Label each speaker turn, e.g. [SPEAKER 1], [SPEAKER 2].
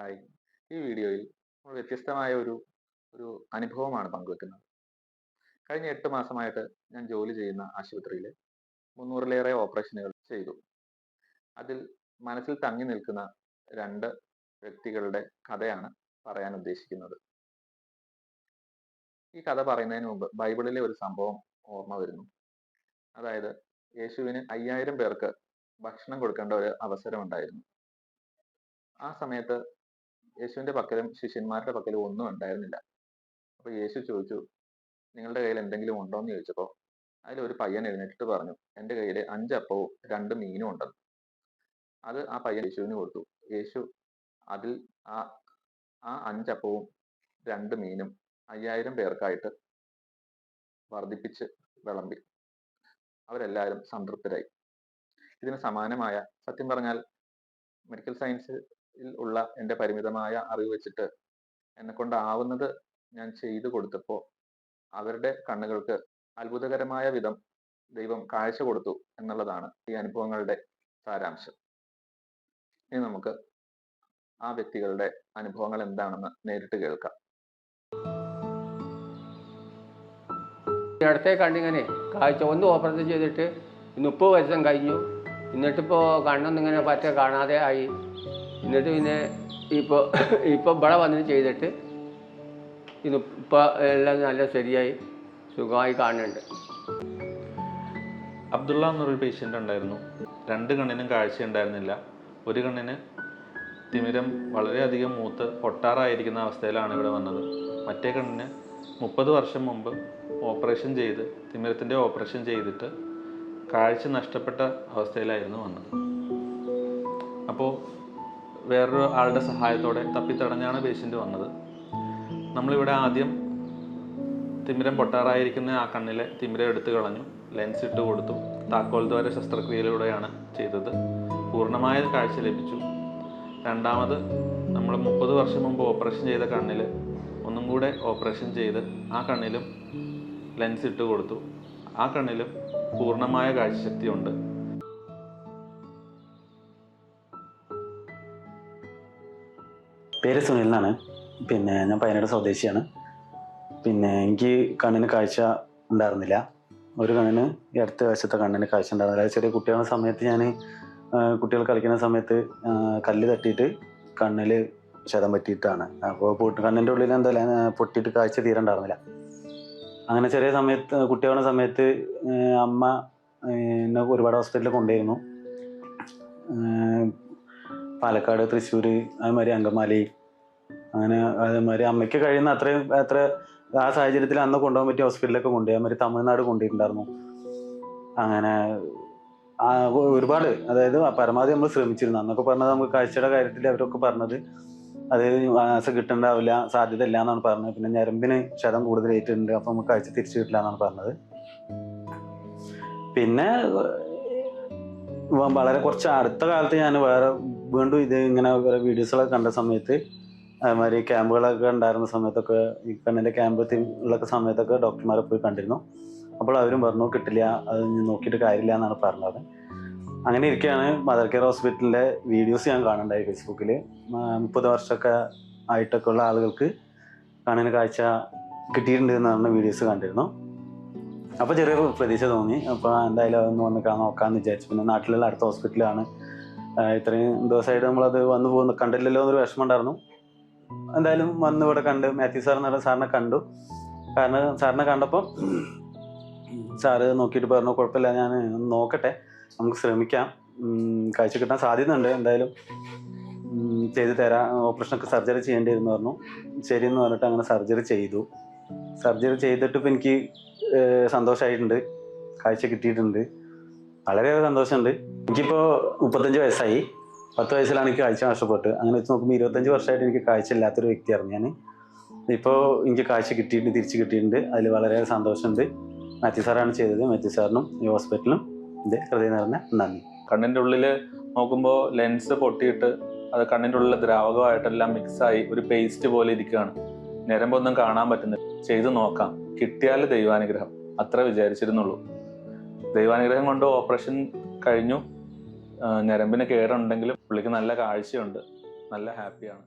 [SPEAKER 1] Hi. ഈ വീഡിയോയിൽ നമ്മൾ വ്യത്യസ്തമായ ഒരു ഒരു അനുഭവമാണ് പങ്കുവെക്കുന്നത്. കഴിഞ്ഞ 8 മാസമായിട്ട് ഞാൻ ജോലി ചെയ്യുന്ന ആശുപത്രിയിൽ 300-ലേറെ ഓപ്പറേഷനുകൾ ചെയ്തു. അതിൽ മനസ്സിൽ തങ്ങി നിൽക്കുന്ന 2 വ്യക്തികളുടെ കഥയാണ് പറയാൻ ഉദ്ദേശിക്കുന്നത്. ഈ കഥ പറയുന്നതിന് മുമ്പ് ബൈബിളിലെ ഒരു സംഭവം ഓർമ്മ വരുന്നു. അതായത് യേശുവിന് 5000 പേർക്ക് ഭക്ഷണം കൊടുക്കേണ്ട ഒരു അവസരം ഉണ്ടായിരുന്നു. ആ സമയത്ത് യേശുവിന്റെ പക്കലും ശിഷ്യന്മാരുടെ പക്കലും ഒന്നും ഉണ്ടായിരുന്നില്ല. അപ്പൊ യേശു ചോദിച്ചു, നിങ്ങളുടെ കയ്യിൽ എന്തെങ്കിലും ഉണ്ടോ എന്ന് ചോദിച്ചപ്പോൾ അതിലൊരു പയ്യൻ എഴുന്നേറ്റിട്ട് പറഞ്ഞു, എൻ്റെ കയ്യിൽ 5 അപ്പവും 2 മീനും ഉണ്ടെന്ന്. അത് ആ പയ്യൻ യേശുവിന് കൊടുത്തു. യേശു അതിൽ ആ ആ 5 അപ്പവും 2 മീനും 5000 പേർക്കായിട്ട് വർദ്ധിപ്പിച്ച് വിളമ്പി. അവരെല്ലാവരും സംതൃപ്തരായി. ഇതിന് സമാനമായ, സത്യം പറഞ്ഞാൽ മെഡിക്കൽ സയൻസിൽ ഉള്ള എൻ്റെ പരിമിതമായ അറിവ് വെച്ചിട്ട് എന്നെ കൊണ്ടാവുന്നത് ഞാൻ ചെയ്തു കൊടുത്തപ്പോൾ അവരുടെ കണ്ണുകൾക്ക് അത്ഭുതകരമായ വിധം ദൈവം കാഴ്ച കൊടുത്തു എന്നുള്ളതാണ് ഈ അനുഭവങ്ങളുടെ സാരാംശം. ഇനി നമുക്ക് ആ വ്യക്തികളുടെ അനുഭവങ്ങൾ എന്താണെന്ന് നേരിട്ട് കേൾക്കാം.
[SPEAKER 2] ഇടത്തെ കണ്ണിങ്ങനെ കാഴ്ച ഒന്ന് ഓപ്പറേഷൻ ചെയ്തിട്ട് 30 വർഷം കഴിഞ്ഞു. എന്നിട്ടിപ്പോൾ കണ്ണൊന്നിങ്ങനെ പറ്റ കാണാതെ ആയി. എന്നിട്ട് പിന്നെ ഇപ്പോൾ ഇവിടെ വന്നിട്ട് ചെയ്തിട്ട് ഇപ്പോൾ എല്ലാം നല്ല ശരിയായി സുഖമായി കാണുന്നുണ്ട്.
[SPEAKER 3] അബ്ദുള്ള എന്നൊരു പേഷ്യൻ്റ് ഉണ്ടായിരുന്നു. 2 കണ്ണിനും കാഴ്ച ഉണ്ടായിരുന്നില്ല. ഒരു കണ്ണിന് തിമിരം വളരെയധികം മൂത്ത് പൊട്ടാറായിരിക്കുന്ന അവസ്ഥയിലാണ് ഇവിടെ വന്നത്. മറ്റേ കണ്ണിന് 30 വർഷം മുമ്പ് ഓപ്പറേഷൻ ചെയ്ത് തിമിരത്തിൻ്റെ ഓപ്പറേഷൻ ചെയ്തിട്ട് കാഴ്ച നഷ്ടപ്പെട്ട അവസ്ഥയിലായിരുന്നു വന്നത്. അപ്പോൾ വേറൊരു ആളുടെ സഹായത്തോടെ തപ്പിത്തടഞ്ഞാണ് പേഷ്യൻ്റ് വന്നത്. നമ്മളിവിടെ ആദ്യം തിമിരം പൊട്ടാറായിരിക്കുന്ന ആ കണ്ണിലെ തിമിരം എടുത്തു കളഞ്ഞു, ലെൻസ് ഇട്ട് കൊടുത്തു. താക്കോൽ ദ്വാര ശസ്ത്രക്രിയയിലൂടെയാണ് ചെയ്തത്. പൂർണ്ണമായ കാഴ്ച ലഭിച്ചു. രണ്ടാമത് നമ്മൾ 30 വർഷം മുമ്പ് ഓപ്പറേഷൻ ചെയ്ത കണ്ണിൽ ഒന്നും കൂടെ ഓപ്പറേഷൻ ചെയ്ത് ആ കണ്ണിലും ലെൻസ് ഇട്ട് കൊടുത്തു. ആ കണ്ണിലും പൂർണ്ണമായ കാഴ്ചശക്തിയുണ്ട്.
[SPEAKER 4] പേര് സുനിൽ എന്നാണ്. ഞാൻ പയ്യനാട് സ്വദേശിയാണ്. എനിക്ക് കണ്ണിന് കാഴ്ച ഉണ്ടായിരുന്നില്ല. ഒരു കണ്ണിന് അടുത്ത വശത്തെ കണ്ണിന് കാഴ്ച ഉണ്ടായിരുന്നില്ല. ചെറിയ കുട്ടികളുടെ സമയത്ത് കുട്ടികൾ കളിക്കുന്ന സമയത്ത് കല്ല് തട്ടിയിട്ട് കണ്ണിൽ ക്ഷതം പറ്റിയിട്ടാണ്. അപ്പോൾ കണ്ണിൻ്റെ ഉള്ളിൽ എന്തായാലും പൊട്ടിയിട്ട് കാഴ്ച തീരെ ഉണ്ടായിരുന്നില്ല. അങ്ങനെ ചെറിയ സമയത്ത് കുട്ടികളുടെ സമയത്ത് അമ്മ എന്നെ ഒരുപാട് ഹോസ്പിറ്റലിൽ കൊണ്ടുപോയിരുന്നു. പാലക്കാട്, തൃശ്ശൂർ, അതുമാതിരി അങ്കമാലി, അങ്ങനെ അതേമാതിരി അമ്മയ്ക്ക് കഴിയുന്ന അത്ര ആ സാഹചര്യത്തിൽ അന്ന് കൊണ്ടുപോകാൻ പറ്റിയ ഹോസ്പിറ്റലിലൊക്കെ കൊണ്ടുപോയി. അതുമാതിരി തമിഴ്നാട് കൊണ്ടുപോയിട്ടുണ്ടായിരുന്നു. അങ്ങനെ ഒരുപാട്, അതായത് പരമാവധി നമ്മൾ ശ്രമിച്ചിരുന്നു. അന്നൊക്കെ പറഞ്ഞത് നമുക്ക് കാഴ്ചയുടെ കാര്യത്തിൽ അവരൊക്കെ പറഞ്ഞത് അത് ആസ കിട്ടണ്ടാവില്ല, സാധ്യത ഇല്ല എന്നാണ് പറഞ്ഞത്. പിന്നെ ഞരമ്പിന് ക്ഷതം കൂടുതലായിട്ടുണ്ട്, അപ്പം നമുക്ക് കാഴ്ച തിരിച്ചു കിട്ടില്ല എന്നാണ് പറഞ്ഞത്. പിന്നെ വളരെ കുറച്ച് അടുത്ത കാലത്ത് ഞാൻ വീണ്ടും ഇത് ഇങ്ങനെ വീഡിയോസുകളൊക്കെ കണ്ട സമയത്ത്, അതുമാതിരി ക്യാമ്പുകളൊക്കെ ഉണ്ടായിരുന്ന സമയത്തൊക്കെ, ഈ കണ്ണിൻ്റെ ക്യാമ്പ് ഉള്ള സമയത്തൊക്കെ ഡോക്ടർമാരെ പോയി കണ്ടിരുന്നു. അപ്പോൾ അവരും പറഞ്ഞു കിട്ടില്ല, അത് നോക്കിയിട്ട് കാര്യമില്ല എന്നാണ് പറഞ്ഞത്. അങ്ങനെ ഇരിക്കുകയാണ് മദർ കെയർ ഹോസ്പിറ്റലിൻ്റെ വീഡിയോസ് ഞാൻ കാണുന്നുണ്ടായി ഫേസ്ബുക്കിൽ. 30 വർഷമൊക്കെ ആയിട്ടൊക്കെ ഉള്ള ആളുകൾക്ക് കണ്ണിന് കാഴ്ച കിട്ടിയിട്ടുണ്ട് എന്നാണ് വീഡിയോസ് കണ്ടിരുന്നു. അപ്പോൾ ചെറിയൊരു പ്രതീക്ഷ തോന്നി. അപ്പോൾ എന്തായാലും അതൊന്ന് വന്ന് നോക്കാമെന്ന് വിചാരിച്ചു. പിന്നെ നാട്ടിലുള്ള അടുത്ത ഹോസ്പിറ്റലാണ്. ഇത്രയും ദിവസമായിട്ട് നമ്മളത് വന്നു പോകുന്ന കണ്ടില്ലല്ലോ എന്നൊരു വിഷമം ഉണ്ടായിരുന്നു. എന്തായാലും വന്ന് ഇവിടെ കണ്ട് മാത്യു സാർ എന്ന് പറഞ്ഞ സാറിനെ കണ്ടു. കാരണം സാറിനെ കണ്ടപ്പം സാറ് നോക്കിയിട്ട് പറഞ്ഞു, കുഴപ്പമില്ല, ഞാൻ നോക്കട്ടെ, നമുക്ക് ശ്രമിക്കാം, കാഴ്ച കിട്ടാൻ സാധ്യതയുണ്ട്, എന്തായാലും ചെയ്തു തരാം, ഓപ്പറേഷനൊക്കെ സർജറി ചെയ്യേണ്ടിയിരുന്നു പറഞ്ഞു. ശരിയെന്ന് പറഞ്ഞിട്ട് അങ്ങനെ സർജറി ചെയ്തു. സർജറി ചെയ്തിട്ട് ഇപ്പം എനിക്ക് സന്തോഷമായിട്ടുണ്ട്, കാഴ്ച കിട്ടിയിട്ടുണ്ട്, വളരെയേറെ സന്തോഷമുണ്ട്. എനിക്കിപ്പോൾ 35 വയസ്സായി. 10 വയസ്സിലാണ് എനിക്ക് കാഴ്ച നഷ്ടപ്പെട്ട്. അങ്ങനെ വെച്ച് നോക്കുമ്പോൾ 25 വർഷമായിട്ട് എനിക്ക് കാഴ്ച ഇല്ലാത്തൊരു വ്യക്തിയായിരുന്നു ഞാൻ. ഇപ്പോൾ എനിക്ക് കാഴ്ച കിട്ടിയിട്ടുണ്ട്, തിരിച്ച് കിട്ടിയിട്ടുണ്ട്. അതിൽ വളരെയേറെ സന്തോഷമുണ്ട്. മാത്യു സാറാണ് ചെയ്തത്. മാത്യു സാറിനും ഈ ഹോസ്പിറ്റലിനും എൻ്റെ ഹൃദയം നിറഞ്ഞ നന്ദി.
[SPEAKER 3] കണ്ണിൻ്റെ ഉള്ളിൽ നോക്കുമ്പോൾ ലെൻസ് പൊട്ടിയിട്ട് അത് കണ്ണിൻ്റെ ഉള്ളിൽ ദ്രാവകമായിട്ടെല്ലാം മിക്സായി ഒരു പേസ്റ്റ് പോലെ ഇരിക്കുകയാണ്. ഞരമ്പൊന്നും കാണാൻ പറ്റുന്നില്ല. ചെയ്തു നോക്കാം, കിട്ടിയാൽ ദൈവാനുഗ്രഹം, അത്ര വിചാരിച്ചിരുന്നുള്ളൂ. ദൈവാനുഗ്രഹം കൊണ്ട് ഓപ്പറേഷൻ കഴിഞ്ഞു. ഞരമ്പിന് കേടുണ്ടെങ്കിലും പുള്ളിക്ക് നല്ല കാഴ്ചയുണ്ട്, നല്ല ഹാപ്പിയാണ്.